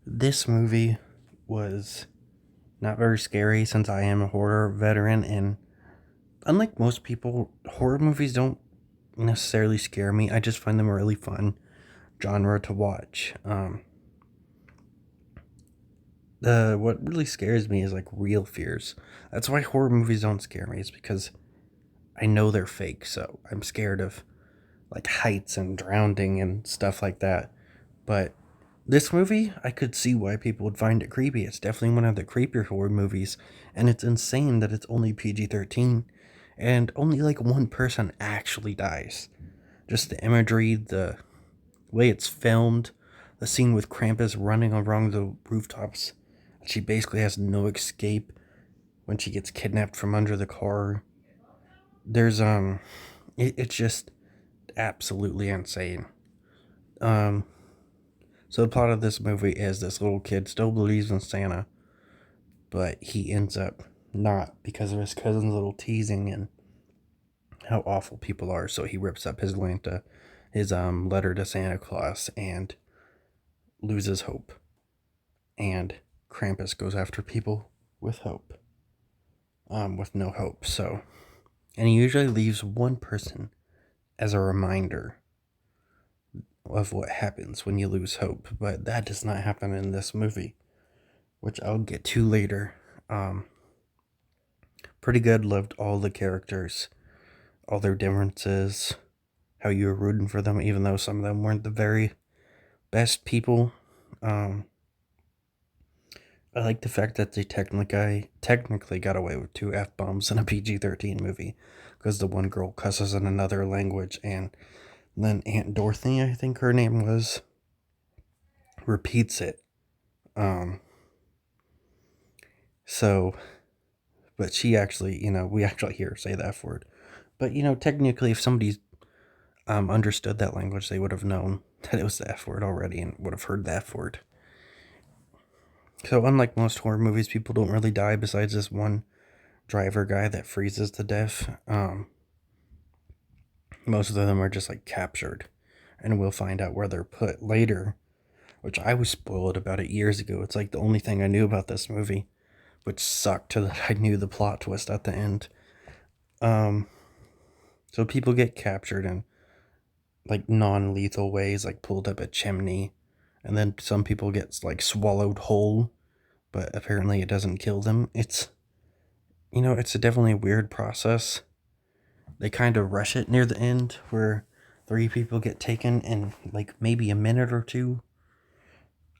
This movie was not very scary since I am a horror veteran, and unlike most people, horror movies don't necessarily scare me. I just find them a really fun genre to watch. The what really scares me is like real fears. That's why horror movies don't scare me. It's because I know they're fake, so I'm scared of like heights and drowning and stuff like that. But this movie, I could see why people would find it creepy. It's definitely one of the creepier horror movies, and it's insane that it's only PG 13 and only like one person actually dies. Just the imagery, the way it's filmed, the scene with Krampus running along the rooftops. She basically has no escape when she gets kidnapped from under the car. There's, it's just absolutely insane. Um, so the plot of this movie is this little kid still believes in Santa, but he ends up not because of his cousin's little teasing and how awful people are. So he rips up his letter to Santa Claus and loses hope. And Krampus goes after people with hope, with no hope. So, and he usually leaves one person as a reminder of what happens when you lose hope. But that does not happen in this movie, which I'll get to later. Um, Pretty good. Loved all the characters, all their differences, how you were rooting for them, even though some of them weren't the very best people. Um, I like the fact that they technically got away with two f bombs in a PG 13 movie, because the one girl cusses in another language, and then Aunt Dorothy, I think her name was, repeats it. Um, so, but she actually, we actually hear her say the F word. But technically, if somebody understood that language, they would have known that it was the F word already and would have heard the F word. So, unlike most horror movies, people don't really die besides this one driver guy that freezes to death. Most of them are just like captured, and we'll find out where they're put later, which I was spoiled about it years ago. It's like the only thing I knew about this movie, which sucked to that I knew the plot twist at the end. Um, so people get captured in like non-lethal ways, like pulled up a chimney, and then some people get like swallowed whole, but apparently it doesn't kill them. It's definitely a weird process. They kind of rush it near the end where three people get taken in like maybe a minute or two,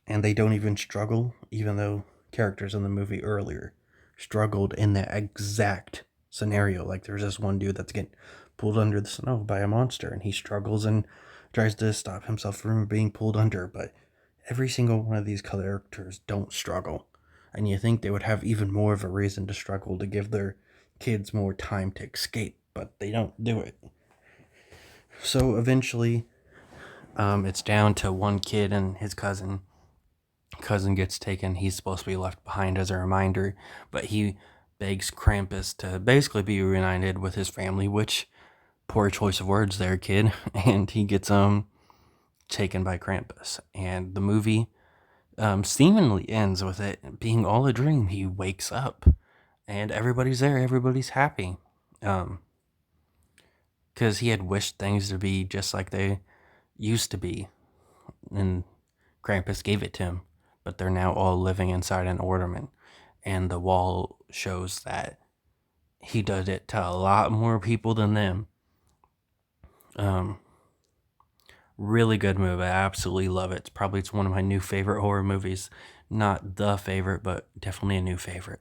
and they don't even struggle, even though characters in the movie earlier struggled in that exact scenario. Like there's this one dude that's getting pulled under the snow by a monster, and he struggles and tries to stop himself from being pulled under, but every single one of these characters don't struggle. And you think they would have even more of a reason to struggle to give their kids more time to escape, but they don't do it. So eventually, it's down to one kid and his cousin. Cousin gets taken. He's supposed to be left behind as a reminder, but he begs Krampus to basically be reunited with his family, which poor choice of words there, kid. And he gets taken by Krampus. And the movie seemingly ends with it being all a dream. He wakes up and everybody's there, everybody's happy. Because he had wished things to be just like they used to be, and Krampus gave it to him, but they're now all living inside an ornament, and the wall shows that he did it to a lot more people than them. Um, Really good movie. I absolutely love it. It's one of my new favorite horror movies. Not the favorite, but definitely a new favorite.